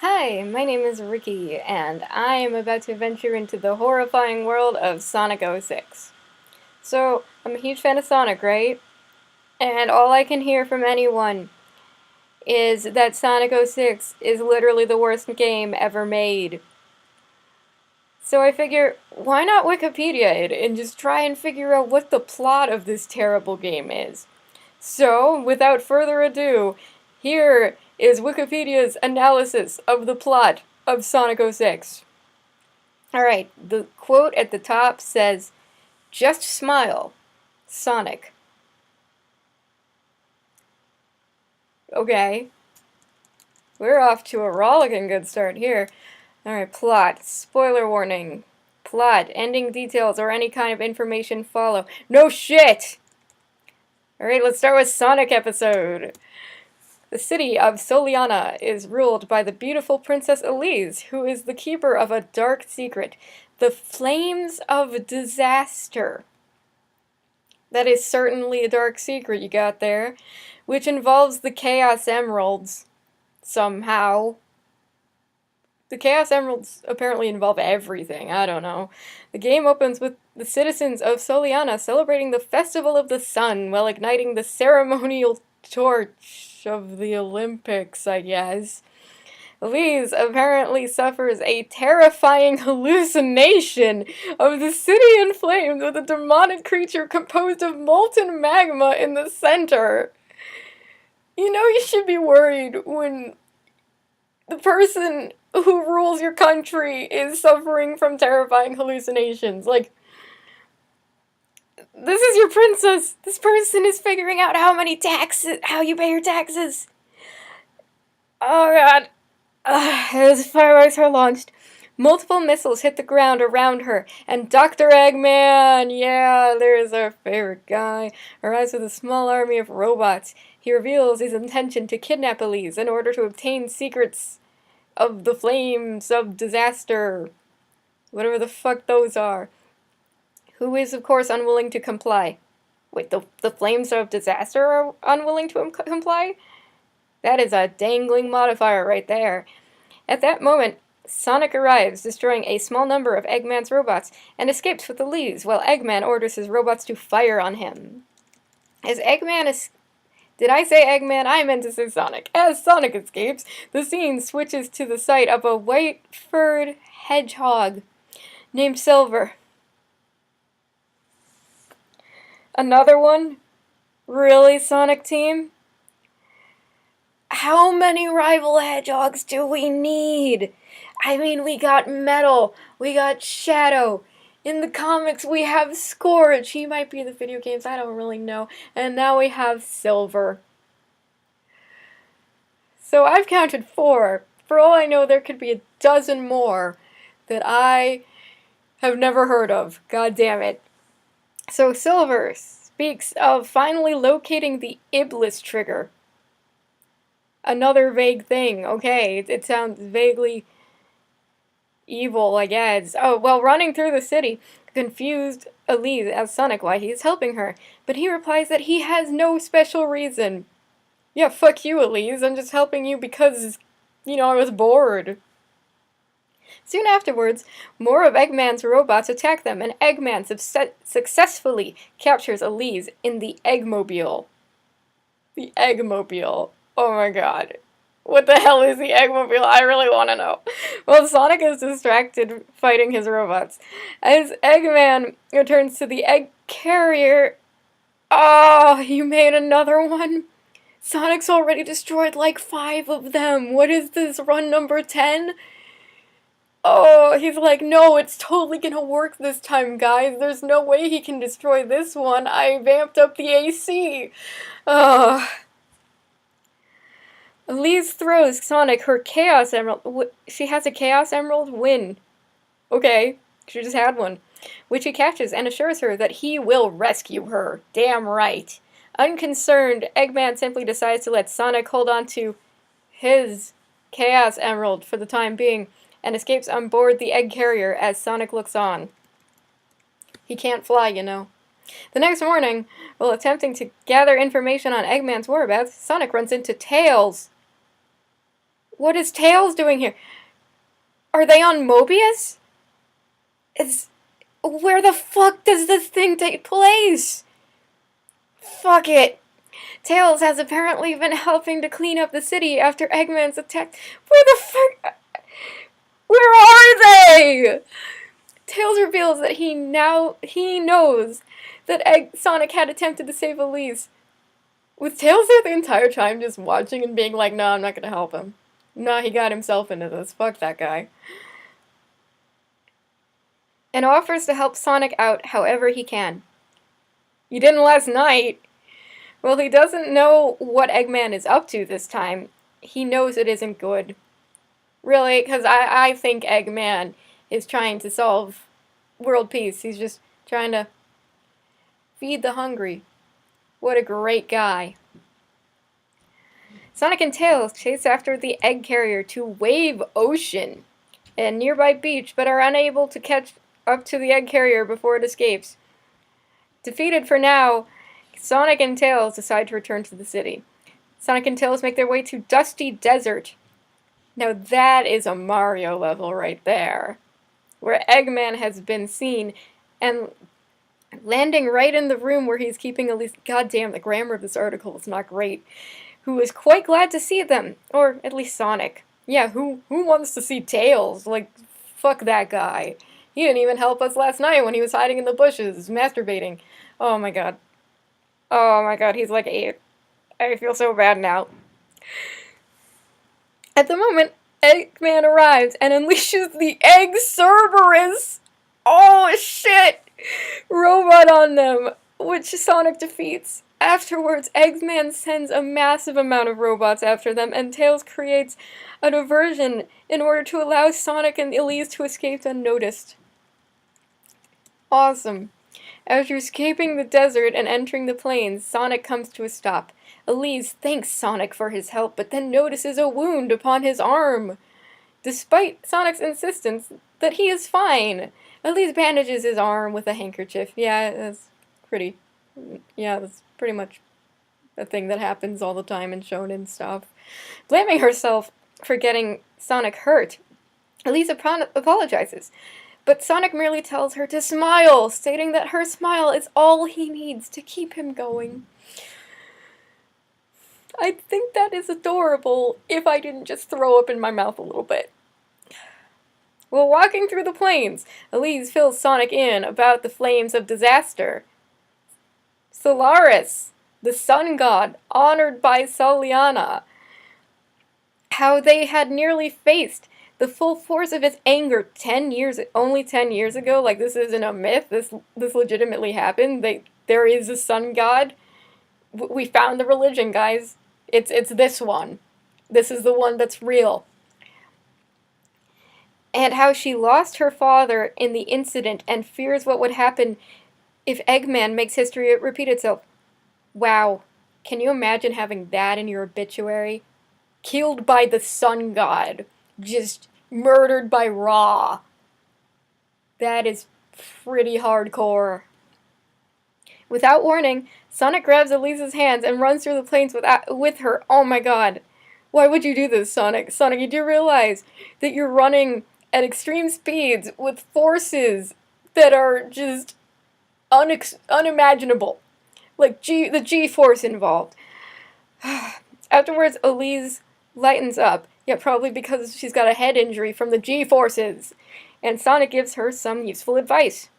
Hi, my name is Ricky, and I am about to venture into the horrifying world of Sonic 06. So, I'm a huge fan of Sonic, right? And all I can hear from anyone is that Sonic 06 is literally the worst game ever made. So I figure, why not Wikipedia it and just try and figure out what the plot of this terrible game is? So, without further ado, here is Wikipedia's analysis of the plot of Sonic 06. Alright, the quote at the top says, "Just smile, Sonic." Okay, we're off to a rollicking good start here. Alright, plot. Spoiler warning. Plot. Ending details or any kind of information follow. No shit! Alright, let's start with Sonic episode. The city of Soliana is ruled by the beautiful Princess Elise, who is the keeper of a dark secret, the Flames of Disaster. That is certainly a dark secret you got there, which involves the Chaos Emeralds, somehow. The Chaos Emeralds apparently involve everything, I don't know. The game opens with the citizens of Soliana celebrating the Festival of the Sun while igniting the ceremonial torch of the Olympics, I guess. Elise apparently suffers a terrifying hallucination of the city in flames with a demonic creature composed of molten magma in the center. You know you should be worried when the person who rules your country is suffering from terrifying hallucinations. Like, this is your princess. This person is figuring out how you pay your taxes. Oh god. As fireworks are launched, multiple missiles hit the ground around her, and Dr. Eggman, yeah, there's our favorite guy, arrives with a small army of robots. He reveals his intention to kidnap Elise in order to obtain secrets of the Flames of Disaster, whatever the fuck those are, who is, of course, unwilling to comply. Wait, the Flames of Disaster are unwilling to comply? That is a dangling modifier right there. At that moment, Sonic arrives, destroying a small number of Eggman's robots, and escapes with Elise, while Eggman orders his robots to fire on him. As Eggman Did I say Eggman? I meant to say Sonic. As Sonic escapes, the scene switches to the sight of a white-furred hedgehog named Silver. Another one? Really, Sonic Team? How many rival hedgehogs do we need? I mean, we got Metal, we got Shadow. In the comics, we have Scourge. He might be in the video games, I don't really know. And now we have Silver. So I've counted 4. For all I know, there could be a dozen more that I have never heard of. God damn it. So Silver speaks of finally locating the Iblis trigger. Another vague thing. Okay, it sounds vaguely evil, I guess. Oh, well, running through the city, confused Elise asks Sonic why he's helping her, but he replies that he has no special reason. Yeah, fuck you, Elise. I'm just helping you because, I was bored. Soon afterwards, more of Eggman's robots attack them, and Eggman successfully captures Elise in the Eggmobile. The Eggmobile. Oh my god. What the hell is the Eggmobile? I really want to know. Well, Sonic is distracted fighting his robots. As Eggman returns to the egg carrier... Oh, you made another one? Sonic's already destroyed like 5 of them. What is this, run number 10? Oh, he's like, no, it's totally gonna work this time, guys. There's no way he can destroy this one. I vamped up the AC. Ugh. Elise throws Sonic her Chaos Emerald. She has a Chaos Emerald win. Okay, she just had one. Which he catches and assures her that he will rescue her. Damn right. Unconcerned, Eggman simply decides to let Sonic hold on to his Chaos Emerald for the time being and escapes on board the egg carrier as Sonic looks on. He can't fly, you know. The next morning, while attempting to gather information on Eggman's whereabouts, Sonic runs into Tails. What is Tails doing here? Are they on Mobius? Where the fuck does this thing take place? Fuck it. Tails has apparently been helping to clean up the city after Eggman's attack. Where the fuck? Where are they? Tails reveals that he knows that Sonic had attempted to save Elise. Was Tails there the entire time just watching and being like, no, I'm not gonna help him. No, he got himself into this. Fuck that guy. And offers to help Sonic out however he can. You didn't last night. Well, he doesn't know what Eggman is up to this time. He knows it isn't good. Really, because I think Eggman is trying to solve world peace. He's just trying to feed the hungry. What a great guy. Sonic and Tails chase after the egg carrier to Wave Ocean, a nearby beach, but are unable to catch up to the egg carrier before it escapes. Defeated for now, Sonic and Tails decide to return to the city. Sonic and Tails make their way to Dusty Desert. Now that is a Mario level right there, where Eggman has been seen and landing right in the room where he's keeping Elise. Goddamn, the grammar of this article is not great. Who is quite glad to see them, or at least Sonic. Yeah, who wants to see Tails? Like, fuck that guy. He didn't even help us last night when he was hiding in the bushes, masturbating. Oh my god. Oh my god, he's like 8. I feel so bad now. At the moment, Eggman arrives and unleashes the Egg Cerberus! Oh shit! Robot on them, which Sonic defeats. Afterwards, Eggman sends a massive amount of robots after them, and Tails creates a diversion in order to allow Sonic and Elise to escape unnoticed. Awesome. After escaping the desert and entering the plains, Sonic comes to a stop. Elise thanks Sonic for his help, but then notices a wound upon his arm. Despite Sonic's insistence that he is fine, Elise bandages his arm with a handkerchief. Yeah, that's pretty much a thing that happens all the time in shonen stuff. Blaming herself for getting Sonic hurt, Elise apologizes, but Sonic merely tells her to smile, stating that her smile is all he needs to keep him going. I think that is adorable if I didn't just throw up in my mouth a little bit. While walking through the plains, Elise fills Sonic in about the flames of disaster. Solaris, the sun god, honored by Soliana. How they had nearly faced the full force of his anger only 10 years ago. Like, this isn't a myth. This legitimately happened. There is a sun god. We found the religion, guys. It's this one. This is the one that's real. And how she lost her father in the incident and fears what would happen if Eggman makes history repeat itself. Wow. Can you imagine having that in your obituary? Killed by the sun god. Just murdered by Ra. That is pretty hardcore. Without warning, Sonic grabs Elise's hands and runs through the plains with her. Oh my god. Why would you do this, Sonic? Sonic, you do realize that you're running at extreme speeds with forces that are just unimaginable. Like the G-force involved. Afterwards, Elise lightens up, yet probably because she's got a head injury from the G-forces. And Sonic gives her some useful advice.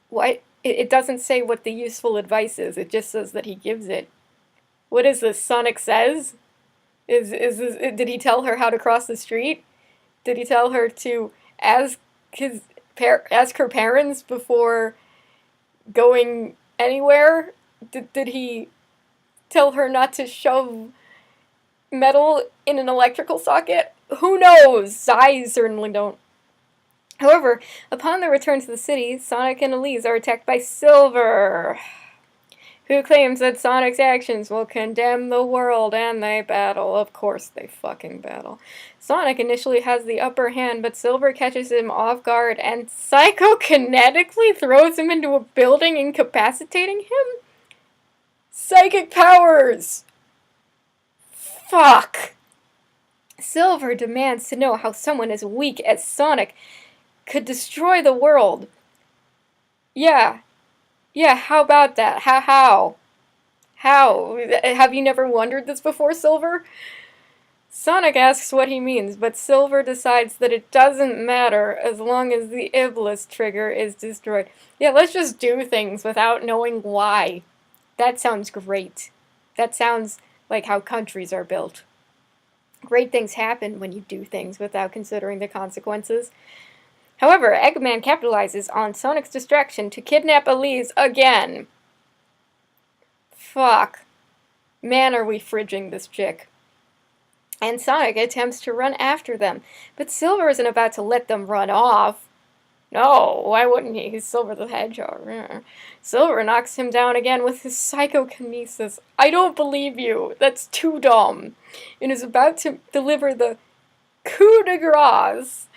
What? It doesn't say what the useful advice is. It just says that he gives it. What is this? Sonic says? Did he tell her how to cross the street? Did he tell her to ask her parents before going anywhere? Did he tell her not to shove metal in an electrical socket? Who knows? I certainly don't. However, upon their return to the city, Sonic and Elise are attacked by Silver, who claims that Sonic's actions will condemn the world, and they battle. Of course they fucking battle. Sonic initially has the upper hand, but Silver catches him off guard and psychokinetically throws him into a building, incapacitating him? Psychic powers! Fuck! Silver demands to know how someone as weak as Sonic could destroy the world. Yeah, how about that? How? Have you never wondered this before, Silver? Sonic asks what he means, but Silver decides that it doesn't matter as long as the Iblis trigger is destroyed. Yeah, let's just do things without knowing why. That sounds great. That sounds like how countries are built. Great things happen when you do things without considering the consequences. However, Eggman capitalizes on Sonic's distraction to kidnap Elise again. Fuck. Man, are we fridging this chick. And Sonic attempts to run after them, but Silver isn't about to let them run off. No, why wouldn't he? He's Silver the Hedgehog. Silver knocks him down again with his psychokinesis. I don't believe you. That's too dumb. And is about to deliver the coup de grace.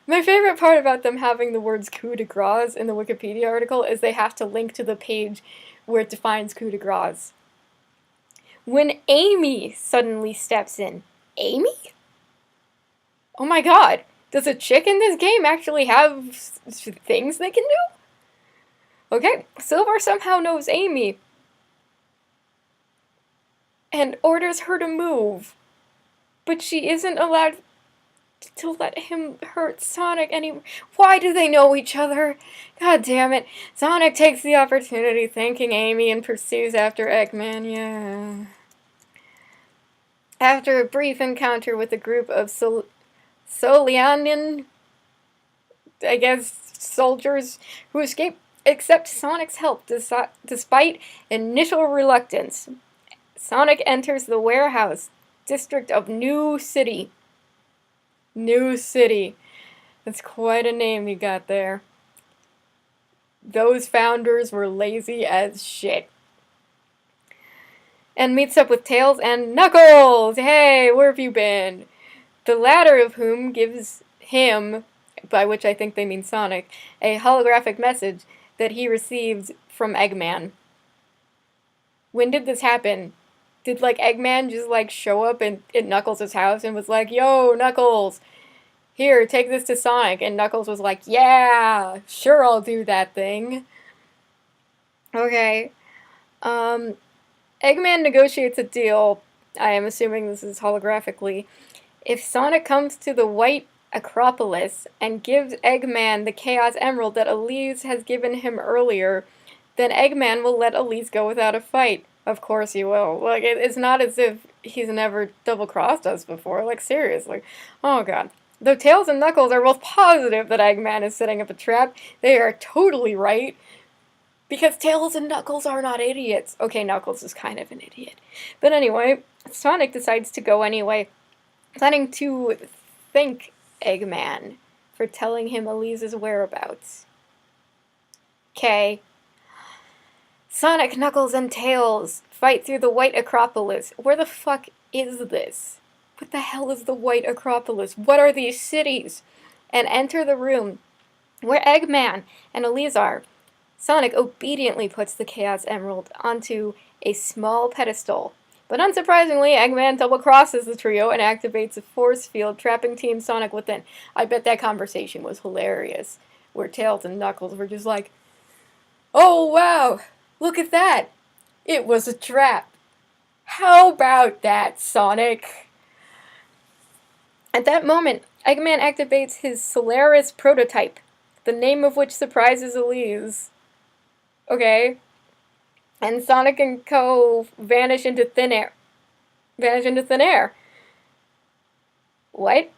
My favorite part about them having the words coup de grace in the Wikipedia article is they have to link to the page where it defines coup de grace. When Amy suddenly steps in. Amy? Oh my god. Does a chick in this game actually have things they can do? Okay, Silver somehow knows Amy and orders her to move. But she isn't allowed to let him hurt Sonic anymore. Why do they know each other? God damn it. Sonic takes the opportunity, thanking Amy, and pursues after Eggman. Yeah. After a brief encounter with a group of Solianian, I guess, soldiers who accept Sonic's help despite initial reluctance. Sonic enters the warehouse district of New City. New City. That's quite a name you got there. Those founders were lazy as shit. And meets up with Tails and Knuckles! Hey, where have you been? The latter of whom gives him, by which I think they mean Sonic, a holographic message that he received from Eggman. When did this happen? Did, Eggman just, show up at Knuckles' house and was like, yo, Knuckles, here, take this to Sonic. And Knuckles was like, yeah, sure, I'll do that thing. Okay. Eggman negotiates a deal, I am assuming this is holographically. If Sonic comes to the White Acropolis and gives Eggman the Chaos Emerald that Elise has given him earlier, then Eggman will let Elise go without a fight. Of course he will. It's not as if he's never double-crossed us before. Seriously. Oh, God. Though Tails and Knuckles are both positive that Eggman is setting up a trap, they are totally right. Because Tails and Knuckles are not idiots. Okay, Knuckles is kind of an idiot. But anyway, Sonic decides to go anyway, planning to thank Eggman for telling him Elise's whereabouts. Okay. Sonic, Knuckles, and Tails fight through the White Acropolis. Where the fuck is this? What the hell is the White Acropolis? What are these cities? And enter the room where Eggman and Elise are. Sonic obediently puts the Chaos Emerald onto a small pedestal. But unsurprisingly, Eggman double-crosses the trio and activates a force field, trapping Team Sonic within. I bet that conversation was hilarious, where Tails and Knuckles were just like, oh wow, look at that! It was a trap. How about that, Sonic? At that moment, Eggman activates his Solaris prototype, the name of which surprises Elise. Okay. And Sonic and Co. vanish into thin air. What?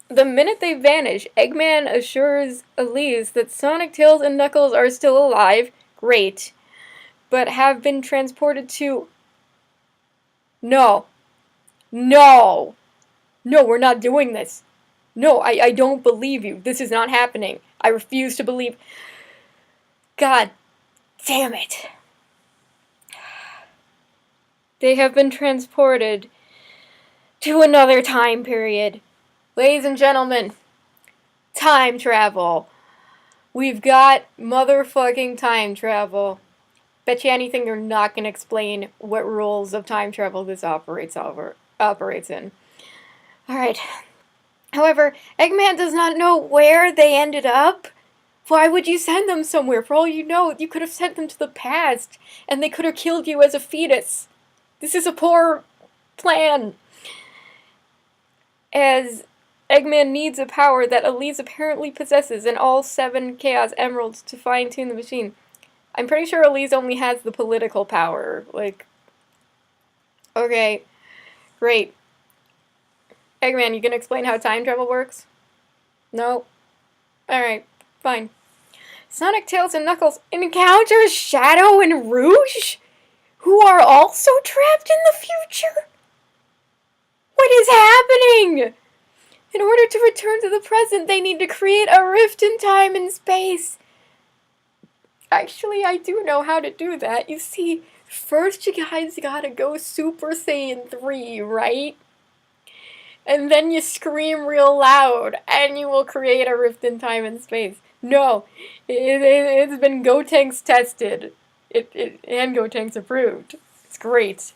The minute they vanish, Eggman assures Elise that Sonic, Tails, and Knuckles are still alive. Great. But have been transported to... No, we're not doing this. No, I don't believe you. This is not happening. I refuse to believe... God damn it. They have been transported to another time period. Ladies and gentlemen, time travel. We've got motherfucking time travel. Bet you anything you're not going to explain what rules of time travel this operates over. operates in. Alright. However, Eggman does not know where they ended up. Why would you send them somewhere? For all you know, you could have sent them to the past, and they could have killed you as a fetus. This is a poor plan. As Eggman needs a power that Elise apparently possesses and all 7 Chaos Emeralds to fine-tune the machine. I'm pretty sure Elise only has the political power. Like, okay, great. Eggman, you gonna explain how time travel works? No? Alright, fine. Sonic, Tails, and Knuckles encounter Shadow and Rouge, who are also trapped in the future? What is happening? In order to return to the present, they need to create a rift in time and space. Actually, I do know how to do that. You see, first you guys gotta go Super Saiyan 3, right? And then you scream real loud, and you will create a rift in time and space. No, it's been Gotenks tested. And Gotenks approved. It's great.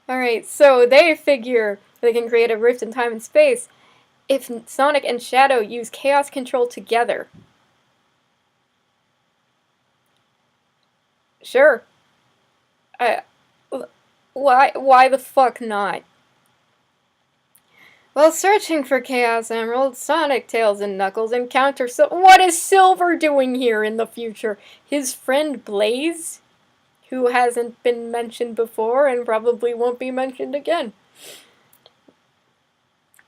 Alright, so they figure they can create a rift in time and space if Sonic and Shadow use Chaos Control together. Sure. Why the fuck not? While searching for Chaos Emeralds, Sonic, Tails, and Knuckles encounter what is Silver doing here in the future? His friend Blaze? Who hasn't been mentioned before and probably won't be mentioned again.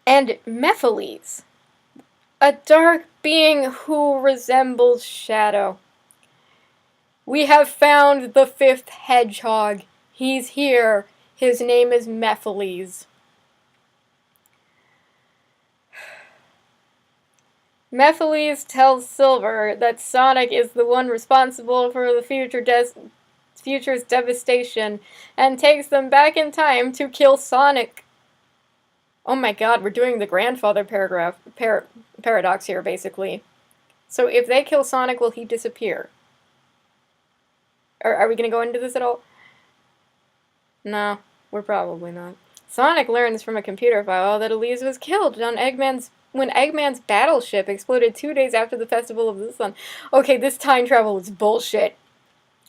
And Mephiles, a dark being who resembles Shadow. We have found the 5th hedgehog. He's here. His name is Mephiles. Mephiles tells Silver that Sonic is the one responsible for the future's devastation, and takes them back in time to kill Sonic. Oh my god, we're doing the grandfather paradox here, basically. So if they kill Sonic, will he disappear? Are we going to go into this at all? No, we're probably not. Sonic learns from a computer file that Elise was killed when Eggman's battleship exploded 2 days after the Festival of the Sun. Okay, this time travel is bullshit.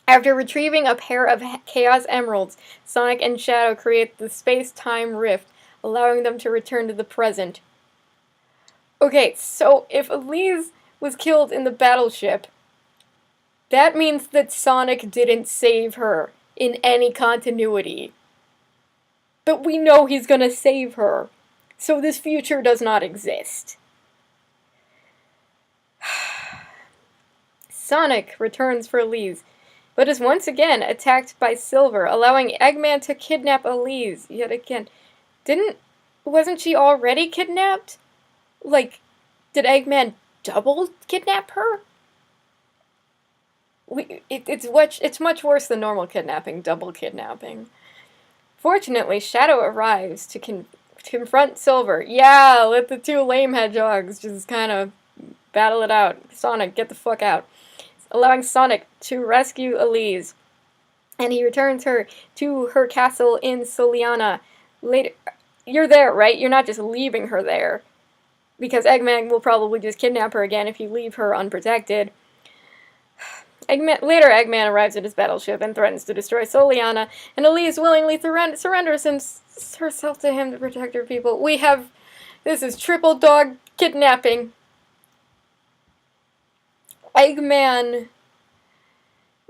After retrieving a pair of Chaos Emeralds, Sonic and Shadow create the space-time rift, allowing them to return to the present. Okay, so if Elise was killed in the battleship, that means that Sonic didn't save her in any continuity. But we know he's gonna save her, so this future does not exist. Sonic returns for Elise, but is once again attacked by Silver, allowing Eggman to kidnap Elise yet again. Wasn't she already kidnapped? Like, did Eggman double kidnap her? It's much worse than normal kidnapping, double kidnapping. Fortunately, Shadow arrives to confront Silver. Yeah, let the 2 lame hedgehogs just kind of battle it out. Sonic, get the fuck out. Allowing Sonic to rescue Elise. And he returns her to her castle in Soliana. Later, you're there, right? You're not just leaving her there. Because Eggman will probably just kidnap her again if you leave her unprotected. Later, Eggman arrives at his battleship and threatens to destroy Soliana, and Elise willingly surrenders herself to him to protect her people. This is triple dog kidnapping. Eggman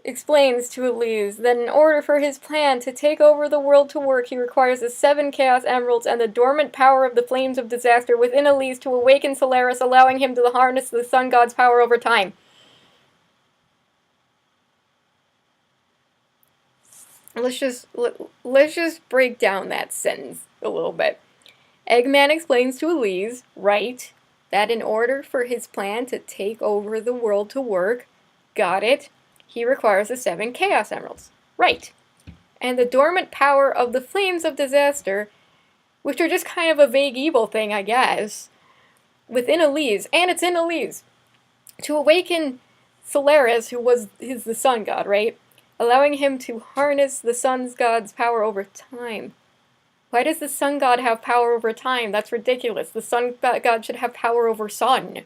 explains to Elise that in order for his plan to take over the world to work, he requires the 7 Chaos Emeralds and the dormant power of the Flames of Disaster within Elise to awaken Solaris, allowing him to harness the Sun God's power over time. Let's just break down that sentence a little bit. Eggman explains to Elise, right, that in order for his plan to take over the world to work, got it, he requires the 7 Chaos Emeralds. Right. And the dormant power of the Flames of Disaster, which are just kind of a vague evil thing, I guess, within Elise, and it's in Elise, to awaken Solaris, who was the sun god, right? Allowing him to harness the sun god's power over time. Why does the sun god have power over time? That's ridiculous. The sun god should have power over sun.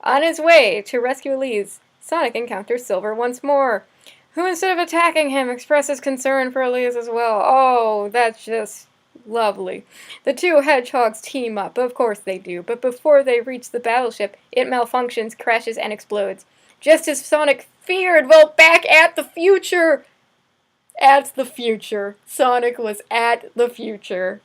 On his way to rescue Elise, Sonic encounters Silver once more, who instead of attacking him expresses concern for Elise as well. Oh, that's just lovely. The two hedgehogs team up, of course they do, but before they reach the battleship, it malfunctions, crashes, and explodes. Just as Sonic feared, well, back at the future! At the future. Sonic was at the future.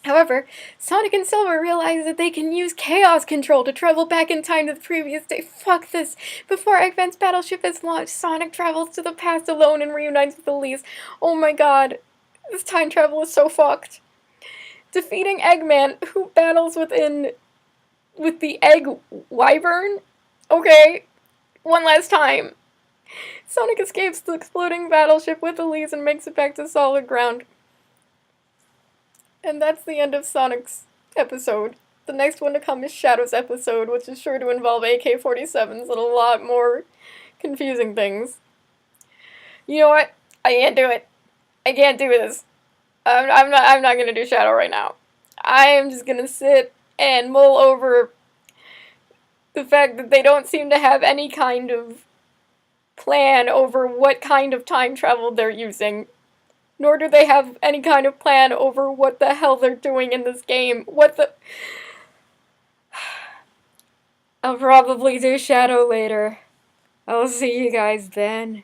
However, Sonic and Silver realize that they can use Chaos Control to travel back in time to the previous day. Fuck this! Before Eggman's battleship is launched, Sonic travels to the past alone and reunites with Elise. Oh my god, this time travel is so fucked. Defeating Eggman, who battles with the Egg Wyvern? Okay, one last time. Sonic escapes the exploding battleship with Elise and makes it back to solid ground. And that's the end of Sonic's episode. The next one to come is Shadow's episode, which is sure to involve AK-47s and a lot more confusing things. You know what? I can't do it. I can't do this. I'm not gonna do Shadow right now. I am just gonna sit and mull over the fact that they don't seem to have any kind of plan over what kind of time travel they're using. Nor do they have any kind of plan over what the hell they're doing in this game. What the... I'll probably do Shadow later. I'll see you guys then.